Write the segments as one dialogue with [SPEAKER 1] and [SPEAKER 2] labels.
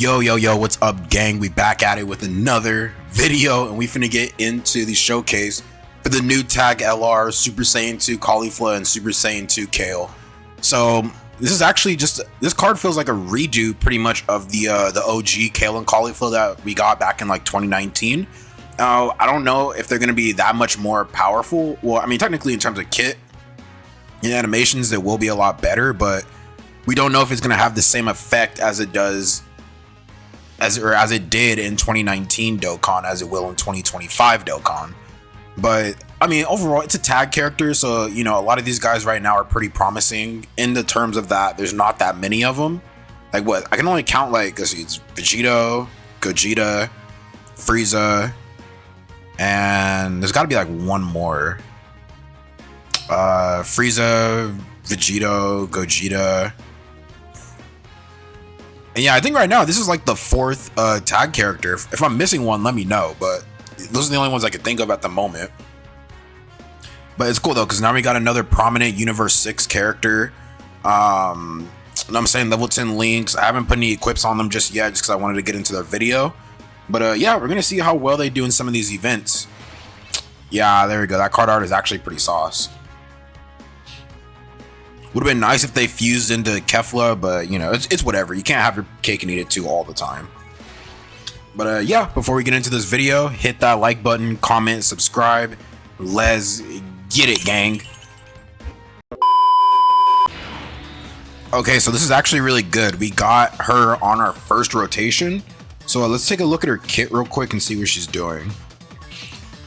[SPEAKER 1] Yo, what's up, gang? We back at it with another video, and we finna get into the showcase for the new tag LR, Super Saiyan 2 Caulifla and Super Saiyan 2 Kale. So this is actually this card feels like a redo pretty much of the OG Kale and Caulifla that we got back in like 2019. I don't know if they're gonna be that much more powerful. Well, I mean, technically in terms of kit and animations, it will be a lot better, but we don't know if it's gonna have the same effect as it does as it did in 2019 Dokkan as it will in 2025 Dokkan. But I mean, overall, it's a tag character, so you know, a lot of these guys right now are pretty promising in the terms of that there's not that many of them. Like what, I can only count, like, let's see, it's Vegito, Gogeta, Frieza, and there's got to be like one more. Frieza, Vegito, Gogeta. And yeah, I think right now this is like the fourth tag character. If I'm missing one, let me know, but those are the only ones I can think of at the moment. But it's cool though, because now we got another prominent Universe 6 character. And I'm saying level 10 links. I haven't put any equips on them just yet, just because I wanted to get into their video. But yeah, we're gonna see how well they do in some of these events. Yeah, there we go. That card art is actually pretty sauce. Would have been nice if they fused into Kefla, but you know, it's whatever. You can't have your cake and eat it too all the time. But yeah, before we get into this video, hit that like button, comment, subscribe. Let's get it, gang. Okay, so this is actually really good. We got her on our first rotation. So let's take a look at her kit real quick and see what she's doing.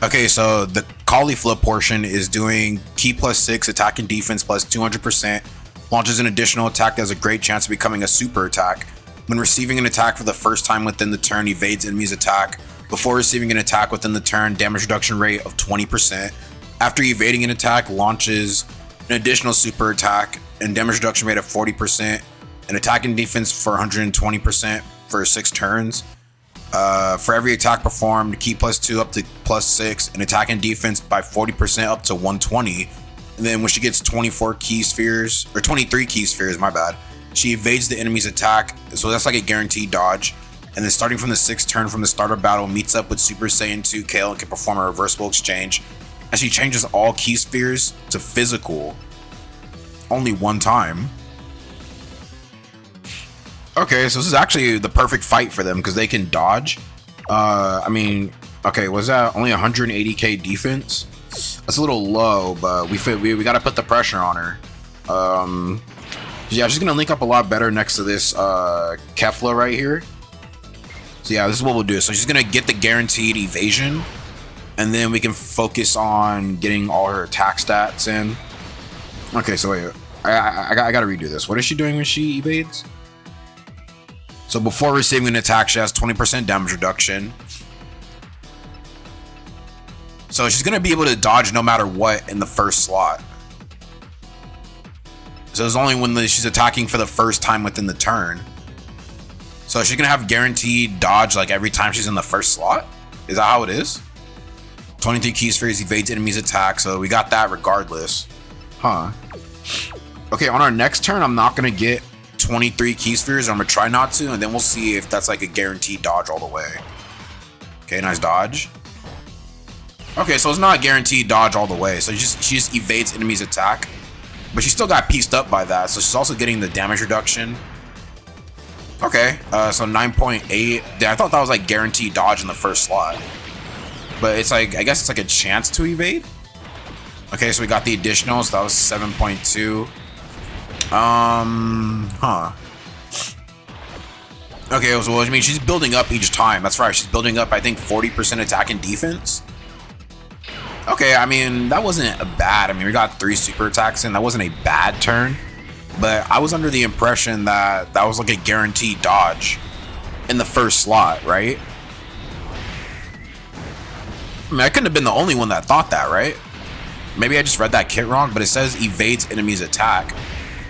[SPEAKER 1] Okay, so the Caulifla portion is doing Ki +6, attack and defense plus 200%, launches an additional attack that has a great chance of becoming a super attack. When receiving an attack for the first time within the turn, evades enemy's attack. Before receiving an attack within the turn, damage reduction rate of 20%. After evading an attack, launches an additional super attack and damage reduction rate of 40%, an attack and defense for 120% for 6 turns. For every attack performed, Ki +2 up to +6, and attack and defense by 40% up to 120. And then when she gets 24 Ki spheres, or 23 Ki spheres, my bad, she evades the enemy's attack, so that's like a guaranteed dodge. And then starting from the 6th turn from the start of battle, meets up with Super Saiyan 2 Kale and can perform a reversible exchange. And she changes all Ki spheres to physical only one time. Okay, so this is actually the perfect fight for them because they can dodge. I mean, okay, was that only 180k defense? That's a little low, but we got to put the pressure on her. Yeah, she's gonna link up a lot better next to this Kefla right here. So yeah, this is what we'll do. So she's gonna get the guaranteed evasion, and then we can focus on getting all her attack stats in. Okay, so wait, I gotta redo this. What is she doing when she evades? So before receiving an attack, she has 20% damage reduction. So she's gonna be able to dodge no matter what in the first slot. So it's only when she's attacking for the first time within the turn. So she's gonna have guaranteed dodge like every time she's in the first slot. Is that how it is? 23 Ki spheres, evades enemy's attack. So we got that regardless. Huh. Okay, on our next turn, I'm not gonna get 23 Ki spheres. I'm gonna try not to, and then we'll see if that's like a guaranteed dodge all the way. Okay, nice dodge. Okay, so it's not a guaranteed dodge all the way. So she just evades enemy's attack, but she still got pieced up by that. So she's also getting the damage reduction. Okay, so 9.8. Yeah, I thought that was like guaranteed dodge in the first slot, but it's like, I guess it's like a chance to evade. Okay, so we got the additional, so that was 7.2. Huh. Okay, so I mean, she's building up each time. That's right, she's building up, I think, 40% attack and defense. Okay, I mean, that wasn't bad. I mean, we got 3 super attacks in. That wasn't a bad turn, but I was under the impression that that was like a guaranteed dodge in the first slot, right? I mean, I couldn't have been the only one that thought that, right? Maybe I just read that kit wrong, but it says evades enemy's attack.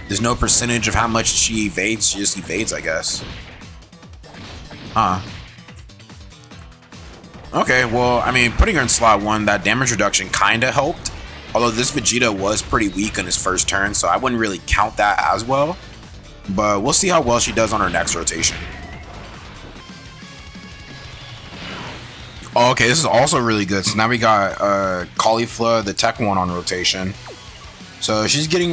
[SPEAKER 1] There's no percentage of how much she evades. She just evades, I guess. Huh. Okay, well, I mean, putting her in slot 1, that damage reduction kind of helped. Although this Vegeta was pretty weak on his first turn, so I wouldn't really count that as well. But we'll see how well she does on her next rotation. Oh, okay, this is also really good. So now we got Caulifla, the tech one, on rotation. So she's getting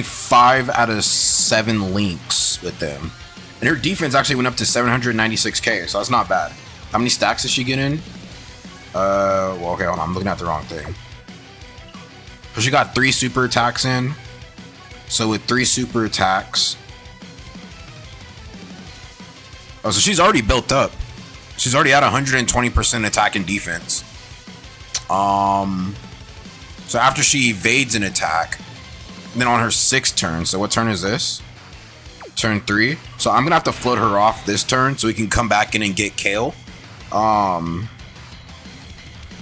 [SPEAKER 1] 5 out of 7 links with them. And her defense actually went up to 796k, so that's not bad. How many stacks is she getting? Well, okay, hold on, I'm looking at the wrong thing. So she got 3 super attacks in. So with 3 super attacks. Oh, so she's already built up. She's already at 120% attack and defense. So after she evades an attack, then on her 6th turn, so what turn is this? Turn 3. So I'm gonna have to float her off this turn so we can come back in and get Kale.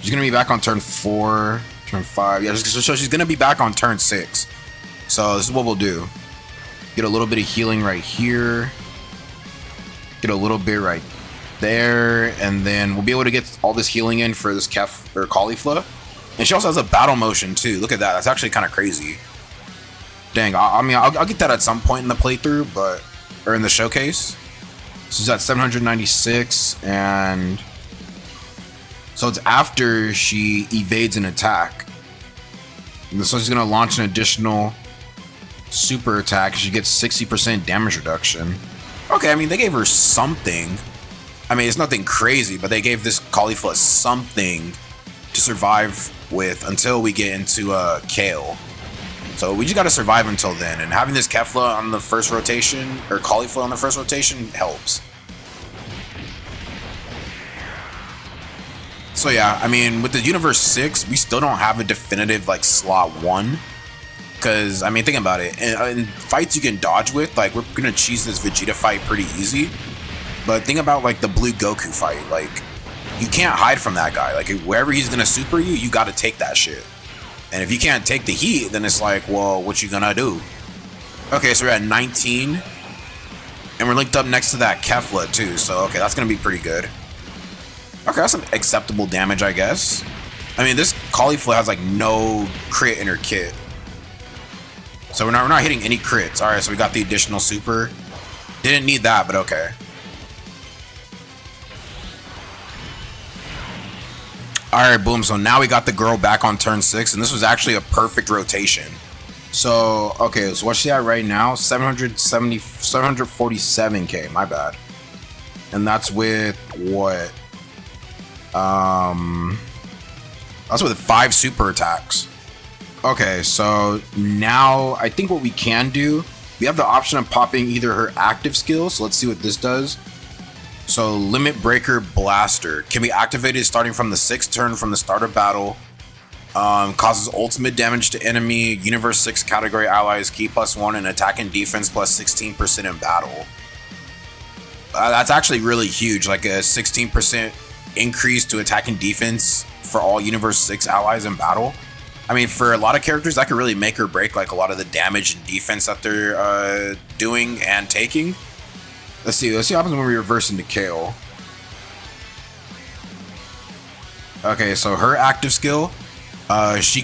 [SPEAKER 1] She's gonna be back on turn 4, turn 5. Yeah, so she's gonna be back on turn 6. So this is what we'll do. Get a little bit of healing right here. Get a little bit right there, and then we'll be able to get all this healing in for this Caulifla. And she also has a battle motion too. Look at that. That's actually kind of crazy. Dang. I mean, I'll get that at some point in the playthrough, or in the showcase. She's at 796, and so it's after she evades an attack. So she's gonna launch an additional super attack. She gets 60% damage reduction. Okay, I mean, they gave her something. I mean, it's nothing crazy, but they gave this Caulifla something to survive with until we get into Kale. So we just gotta survive until then, and having this Kefla on the first rotation, or Caulifla on the first rotation, helps. So yeah, I mean, with the Universe 6, we still don't have a definitive like slot 1. Because, I mean, think about it. In fights you can dodge with, like, we're gonna cheese this Vegeta fight pretty easy. But think about, like, the Blue Goku fight. Like, you can't hide from that guy. Like, wherever he's gonna super you, you gotta take that shit. And if you can't take the heat, then it's like, well, what you gonna do? Okay, so we're at 19. And we're linked up next to that Kefla, too. So, okay, that's gonna be pretty good. Okay, that's some acceptable damage, I guess. I mean, this Caulifla has, like, no crit in her kit. So we're not hitting any crits. All right, so we got the additional super. Didn't need that, but okay. All right, boom. So now we got the girl back on turn 6, and this was actually a perfect rotation. So, okay, so what's she at right now? 747k, my bad. And that's with what? That's with 5 super attacks. Okay, so now I think what we can do, we have the option of popping either her active skill. So let's see what this does. So Limit Breaker Blaster can be activated starting from the 6th turn from the start of battle. Causes ultimate damage to enemy Universe 6 category allies, key +1, and attack and defense +16% in battle. That's actually really huge, like a 16% increase to attack and defense for all Universe 6 allies in battle. I mean, for a lot of characters, that could really make or break like a lot of the damage and defense that they're doing and taking. Let's see what happens when we reverse into Kale. Okay, so her active skill, Kale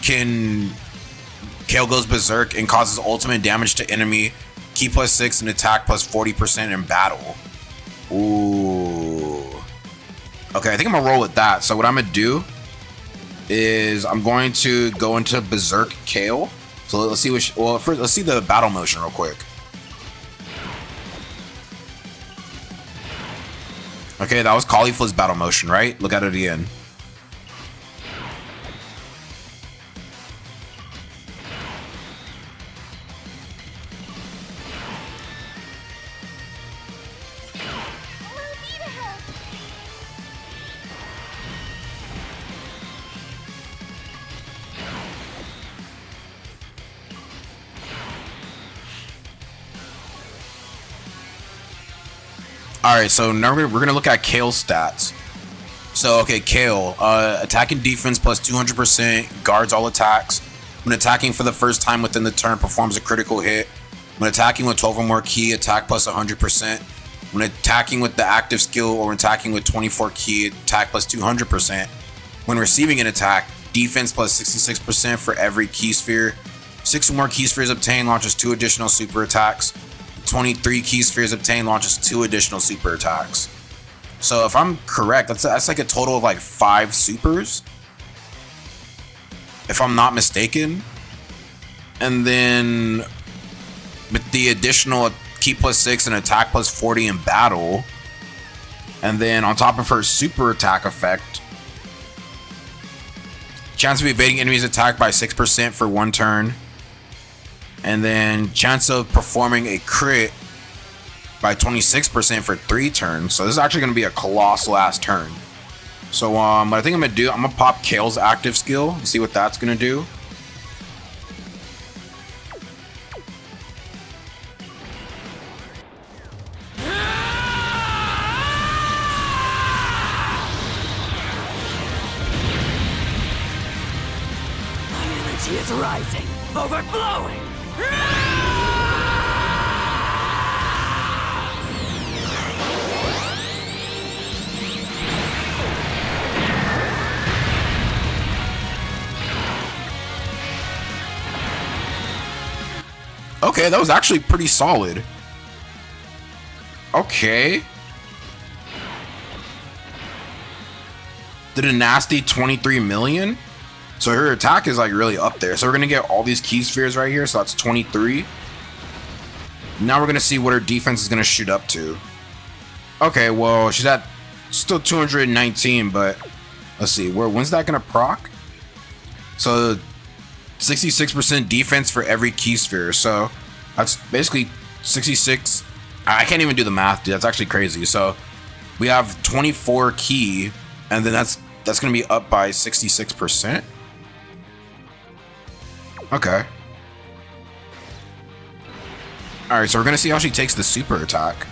[SPEAKER 1] goes berserk and causes ultimate damage to enemy, key +6 and attack +40% in battle. Ooh. Okay, I think I'm gonna roll with that. So what I'm gonna do is I'm going to go into Berserk Kale. So let's see first let's see the battle motion real quick. Okay, that was Caulifla's battle motion, right? Look at it again. Alright, so now we're gonna look at Kale's stats. So, okay, Kale, attack and defense +200%, guards all attacks. When attacking for the first time within the turn, performs a critical hit. When attacking with 12 or more key, attack +100%. When attacking with the active skill or attacking with 24 key, attack +200%. When receiving an attack, defense +66% for every key sphere. 6 or more key spheres obtained, launches 2 additional super attacks. 23 key spheres obtained, launches 2 additional super attacks. So if I'm correct, that's like a total of like 5 supers, if I'm not mistaken. And then with the additional Ki +6 and attack +40 in battle, and then on top of her super attack effect, chance of evading enemies attack by 6% for 1 turn, and then chance of performing a crit by 26% for 3 turns. So this is actually going to be a colossal ass turn. So what I think I'm going to do, I'm going to pop Kale's active skill and see what that's going to do.
[SPEAKER 2] My energy is rising, overflowing.
[SPEAKER 1] Okay, that was actually pretty solid. Okay. Did a nasty 23 million. So her attack is like really up there. So we're going to get all these key spheres right here. So that's 23. Now we're going to see what her defense is going to shoot up to. Okay, well, she's at still 219, but let's see. When's that going to proc? So 66% defense for every key sphere. So that's basically 66. I can't even do the math, dude. That's actually crazy. So we have 24 key, and then that's going to be up by 66%. Okay. All right, so we're going to see how she takes the super attack.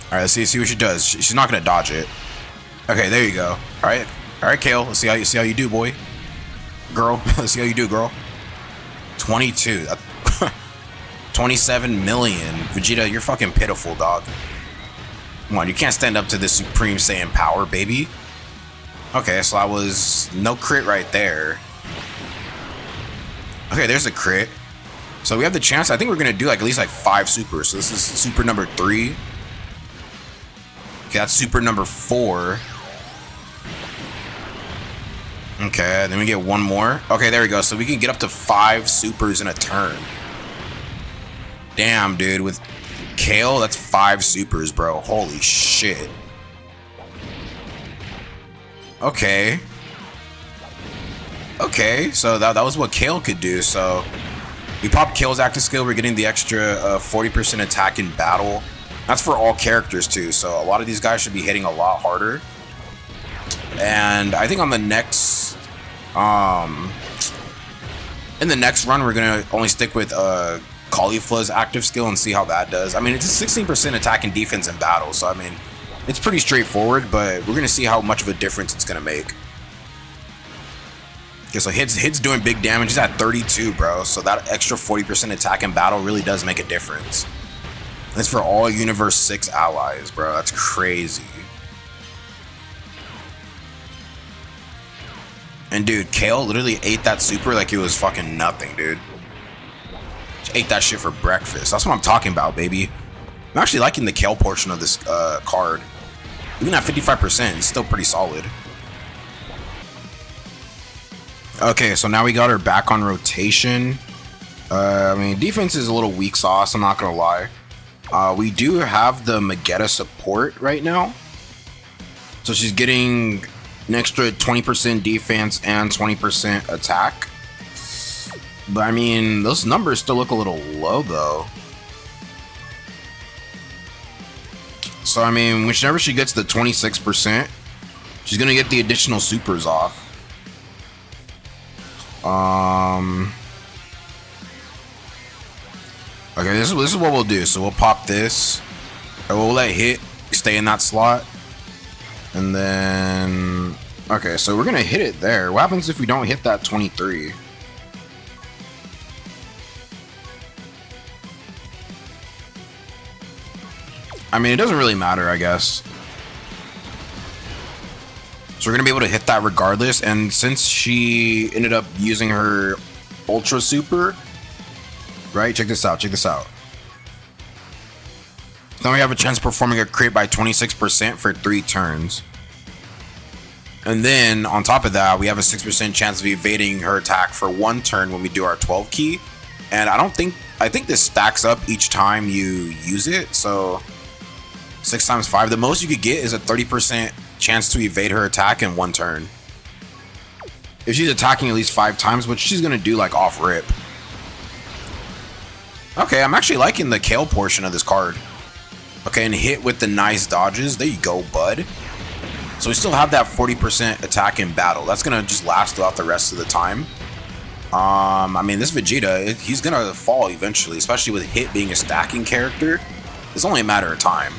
[SPEAKER 1] All right, let's see what she does. She's not going to dodge it. Okay, there you go. All right, Kale. Let's see how you do, boy. Girl, let's see how you do, girl. 22. 27 million. Vegeta, you're fucking pitiful, dog. Come on, you can't stand up to this Supreme Saiyan power, baby. Okay, so I was no crit right there. Okay, there's a crit. So we have the chance. I think we're gonna do like at least like 5 supers. So this is super number 3. Okay, that's super number 4. Okay, then we get 1 more. Okay, there we go. So we can get up to 5 supers in a turn. Damn, dude. With Kale, that's 5 supers, bro. Holy shit. Okay. Okay, so that was what Kale could do. So we pop Kale's active skill. We're getting the extra 40% attack in battle. That's for all characters too. So a lot of these guys should be hitting a lot harder. And I think on the next, in the next run, we're gonna only stick with Caulifla's active skill and see how that does. I mean, it's a 16% attack and defense in battle, so I mean, it's pretty straightforward. But we're gonna see how much of a difference it's gonna make. Okay, so hits doing big damage. He's at 32, bro. So that extra 40% attack in battle really does make a difference. That's for all Universe 6 allies, bro. That's crazy. And dude, Kale literally ate that super like it was fucking nothing, dude. She ate that shit for breakfast. That's what I'm talking about, baby. I'm actually liking the Kale portion of this card. Even at 55%, it's still pretty solid. Okay, so now we got her back on rotation. I mean, defense is a little weak sauce, I'm not gonna lie. We do have the Magetta support right now. So she's getting an extra 20% defense and 20% attack. But I mean, those numbers still look a little low though. So I mean, whenever she gets the 26%, she's gonna get the additional supers off. Okay, this is what we'll do. So we'll pop this, and we'll let hit stay in that slot, and then okay, so we're gonna hit it there. What happens if we don't hit that 23? I mean, it doesn't really matter, I guess. So we're gonna be able to hit that regardless, and since she ended up using her Ultra Super, right? Check this out. Then we have a chance of performing a crit by 26% for 3 turns. And then on top of that, we have a 6% chance of evading her attack for 1 turn when we do our 12 key. And I think this stacks up each time you use it. So 6 times 5, the most you could get is a 30% chance to evade her attack in 1 turn. If she's attacking at least 5 times, which she's gonna do like off rip. Okay, I'm actually liking the Kale portion of this card. Okay, and hit with the nice dodges. There you go, bud. So we still have that 40% attack in battle. That's gonna just last throughout the rest of the time. I mean, this Vegeta, he's gonna fall eventually, especially with Hit being a stacking character. It's only a matter of time.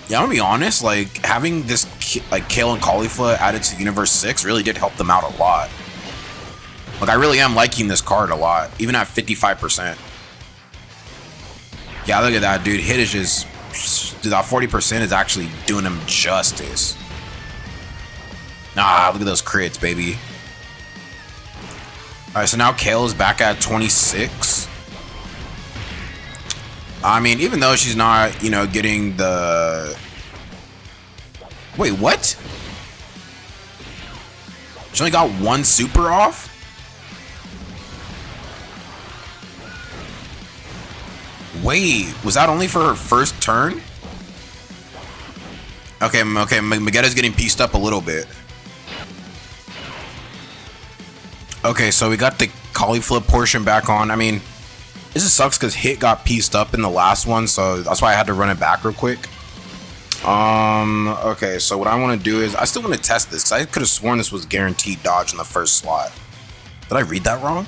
[SPEAKER 1] Yeah, I'm gonna be honest, like, having this, like, Kale and Caulifla added to Universe 6 really did help them out a lot. Like, I really am liking this card a lot, even at 55%. Yeah, look at that, dude. Hit is just... Dude, that 40% is actually doing him justice. Look at those crits, baby. Alright, so now Kale is back at 26. I mean, even though she's not, you know, getting the... Wait, what? She only got 1 super off? Wait, was that only for her first turn? Okay, Magetta's getting pieced up a little bit. Okay, so we got the Caulifla portion back on. I mean, this just sucks because Hit got pieced up in the last one, so that's why I had to run it back real quick. Okay, so what I want to do is, I still want to test this, because I could have sworn this was guaranteed dodge in the first slot. Did I read that wrong?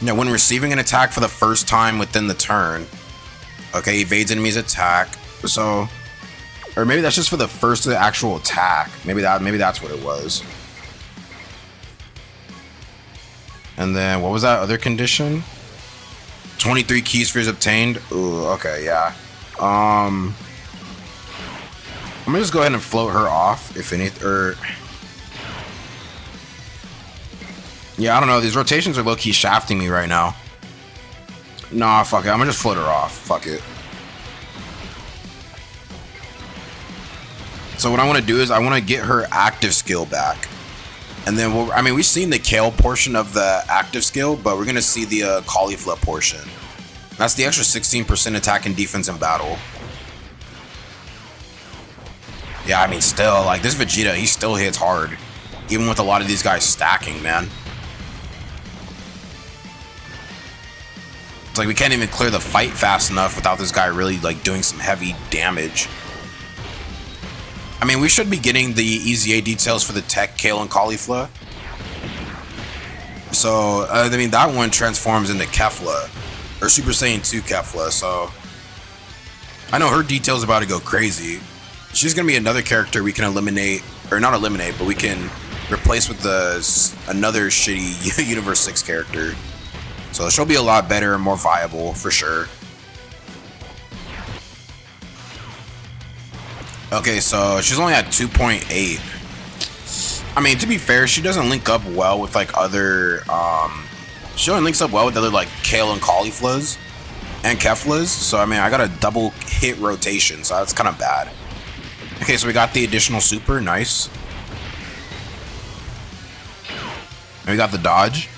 [SPEAKER 1] No, when receiving an attack for the first time within the turn, okay, evades enemy's attack. So, or maybe that's just for the first actual attack. Maybe that's what it was. And then what was that other condition? 23 key spheres obtained. Ooh, okay, yeah. I'm gonna just go ahead and float her off, if any, or... Yeah, I don't know. These rotations are low-key shafting me right now. Nah, fuck it. I'm gonna just float her off. Fuck it. So what I want to do is I want to get her active skill back. And then, I mean, we've seen the Kale portion of the active skill, but we're going to see the Caulifla portion. That's the extra 16% attack and defense in battle. Yeah, I mean, still, like, this Vegeta, he still hits hard. Even with a lot of these guys stacking, man. It's like we can't even clear the fight fast enough without this guy really, like, doing some heavy damage. I mean, we should be getting the EZA details for the tech Kale and Caulifla. So, I mean, that one transforms into Kefla. Or Super Saiyan 2 Kefla, so... I know her details about to go crazy. She's going to be another character we can eliminate... Or not eliminate, but we can replace with another shitty Universe 6 character. So she'll be a lot better and more viable, for sure. Okay, so she's only at 2.8. I mean, to be fair, she doesn't link up well with, like, other, she only links up well with other, like, Kale and Cauliflas and Keflas. So, I mean, I got a double hit rotation, so that's kind of bad. Okay, so we got the additional super. Nice. And we got the dodge.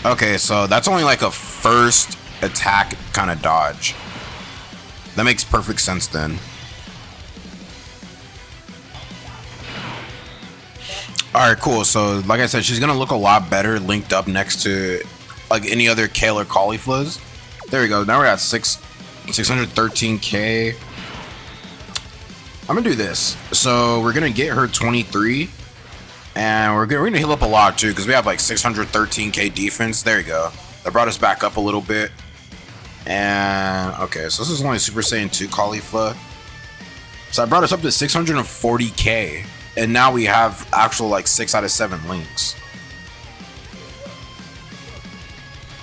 [SPEAKER 1] Okay, so that's only, like, a first attack kind of dodge. That makes perfect sense, then. Alright, cool. So, like I said, she's going to look a lot better linked up next to, like, any other Kale or Cauliflas. There we go. Now we're at 613k. I'm going to do this. So, we're going to get her 23. And we're going to heal up a lot, too, because we have, like, 613k defense. There you go. That brought us back up a little bit. And, okay, so this is only Super Saiyan 2 Caulifla. So, I brought us up to 640k. And now we have actual, like, 6 out of 7 links.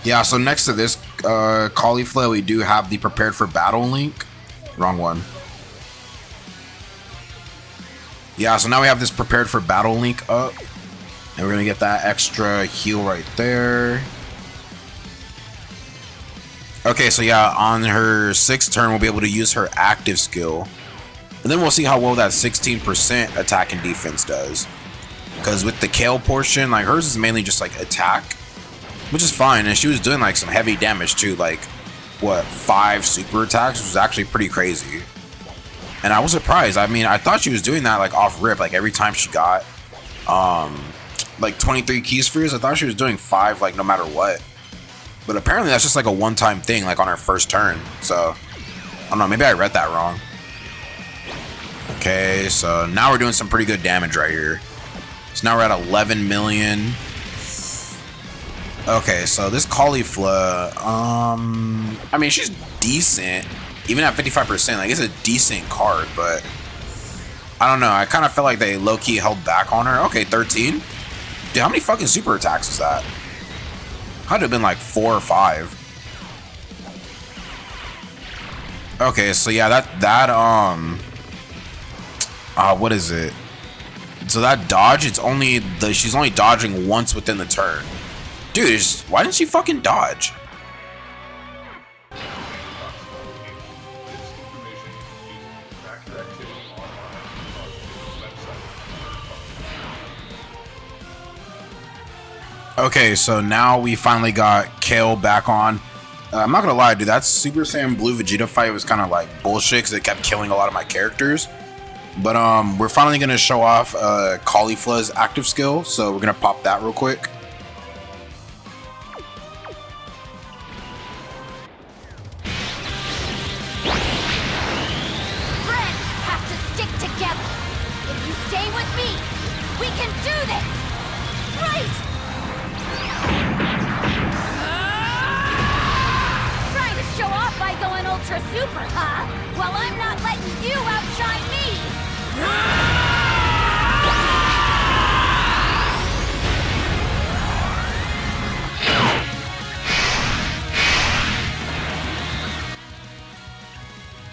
[SPEAKER 1] Yeah, so next to this Caulifla, we do have the Prepared for Battle link. Wrong one. Yeah, so now we have this Prepared for Battle link up. And we're gonna get that extra heal right there. Okay, so yeah, on her 6th turn, we'll be able to use her active skill. And then we'll see how well that 16% attack and defense does. Because with the Kale portion, like hers is mainly just like attack, which is fine. And she was doing like some heavy damage too, like what, 5 super attacks, which was actually pretty crazy. And I was surprised. I mean, I thought she was doing that like off rip, like every time she got like 23 key spheres, I thought she was doing 5 like no matter what. But apparently that's just like a one-time thing, like on her first turn. So, I don't know, maybe I read that wrong. Okay, so now we're doing some pretty good damage right here. So now we're at 11 million. Okay, so this Caulifla, I mean, she's decent. Even at 55%, like it's a decent card, but I don't know. I kind of felt like they low-key held back on her. Okay, 13. Dude, how many fucking super attacks is that? Had to have been like 4 or 5. Okay, so yeah, what is it? So that dodge, she's only dodging once within the turn. Dude, why didn't she fucking dodge? Okay, so now we finally got Kale back on. I'm not gonna lie, dude, that Super Saiyan Blue Vegeta fight was kind of like bullshit because it kept killing a lot of my characters. But we're finally gonna show off Caulifla's active skill, so we're gonna pop that real quick.
[SPEAKER 3] Friends have to stick together. If you stay with me, we can do this. Right. Trying to show off by going ultra super, huh? Well, I'm not letting you outshine me!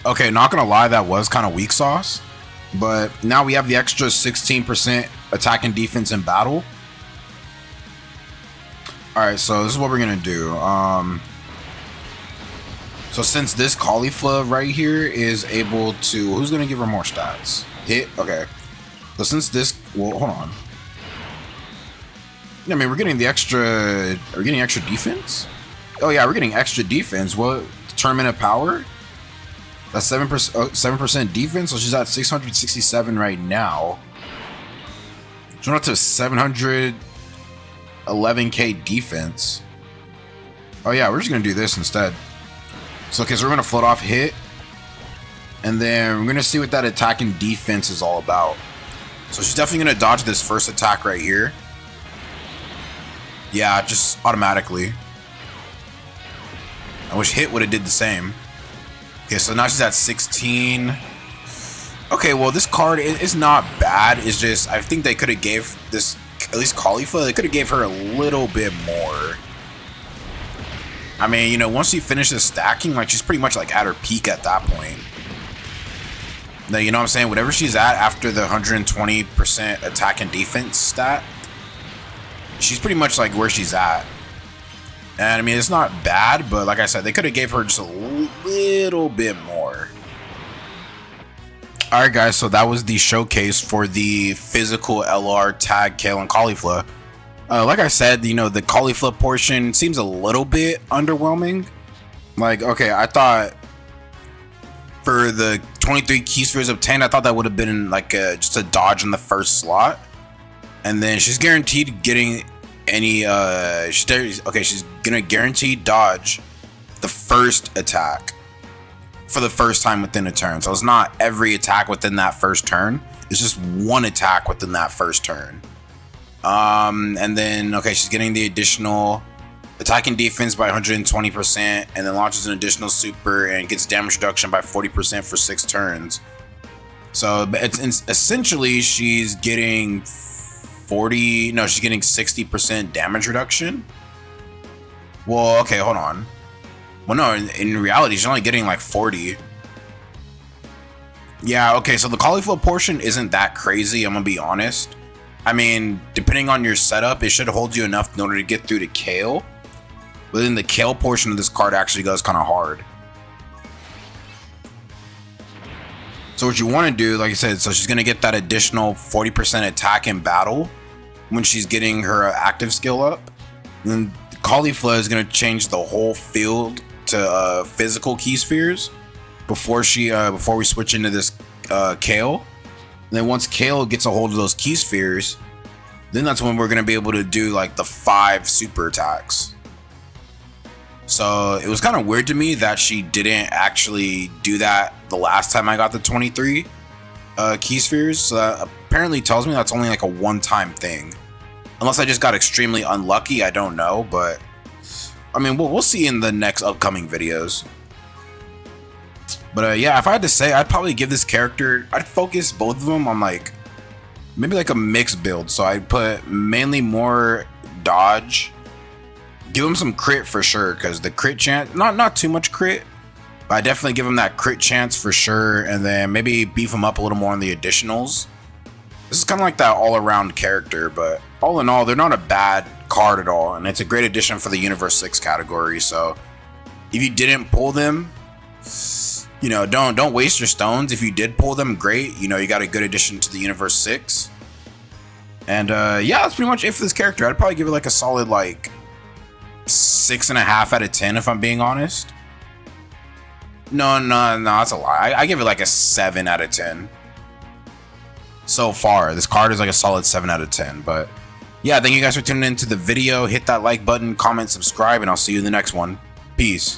[SPEAKER 1] Okay, not gonna lie, that was kind of weak sauce. But now we have the extra 16% attack and defense in battle. Alright, so this is what we're gonna do. So since this Caulifla right here is able to, who's gonna give her more stats? Hit, okay. So since this, well, hold on. I mean, we're getting extra defense? Oh yeah, we're getting extra defense. What, tournament of power? That's 7% defense, so she's at 667 right now. She's up to 711k defense. Oh yeah, we're just gonna do this instead. So okay, so we're gonna float off hit, and then we're gonna see what that attack and defense is all about. So she's definitely gonna dodge this first attack right here. Yeah, just automatically. I wish hit would have did the same. Okay, so now she's at 16. Okay, well this card is not bad. It's just I think they could have gave this, at least Caulifla, they could have gave her a little bit more. I mean, you know, once she finishes stacking, like she's pretty much like at her peak at that point. Now, you know what I'm saying? Whatever she's at after the 120% attack and defense stat, she's pretty much like where she's at. And I mean, it's not bad, but like I said, they could have gave her just a little bit more. Alright guys, so that was the showcase for the physical LR tag Kale and Caulifla. Like I said, you know, the Caulifla portion seems a little bit underwhelming. Like, okay, I thought for the 23 key spheres obtained, I thought that would have been like just a dodge in the first slot. And then she's guaranteed getting any, she's gonna guarantee dodge the first attack for the first time within a turn. So it's not every attack within that first turn. It's just one attack within that first turn. And then, okay, she's getting the additional attack and defense by 120%, and then launches an additional super and gets damage reduction by 40% for 6 turns. So it's essentially she's getting she's getting 60% damage reduction. Well, okay, hold on. Well, no, in reality, she's only getting like 40. Yeah, okay, so the Caulifla portion isn't that crazy, I'm gonna be honest. I mean, depending on your setup, it should hold you enough in order to get through to Kale. But then the Kale portion of this card actually goes kind of hard. So what you want to do, like I said, so she's going to get that additional 40% attack in battle when she's getting her active skill up. And then Caulifla is going to change the whole field to physical key spheres before we switch into this Kale. And then once Kale gets a hold of those key spheres, then that's when we're going to be able to do like the 5 super attacks. So it was kind of weird to me that she didn't actually do that the last time I got the 23 key spheres. So that apparently tells me that's only like a one-time thing. Unless I just got extremely unlucky, I don't know. But I mean, we'll see in the next upcoming videos. But yeah, if I had to say, I'd probably give this character, I'd focus both of them on like maybe like a mixed build. So I'd put mainly more dodge. Give him some crit for sure, because the crit chance, not too much crit, but I definitely give him that crit chance for sure, and then maybe beef him up a little more on the additionals. This is kind of like that all-around character, but all in all, they're not a bad card at all, and it's a great addition for the Universe 6 category. So if you didn't pull them, you know, don't waste your stones. If you did pull them, great. You know, you got a good addition to the Universe 6. And yeah, that's pretty much it for this character. I'd probably give it like a solid like 6.5 out of 10 if I'm being honest. No, that's a lie. I give it like a 7 out of 10. So far, this card is like a solid 7 out of 10. But yeah, thank you guys for tuning into the video. Hit that like button, comment, subscribe, and I'll see you in the next one. Peace.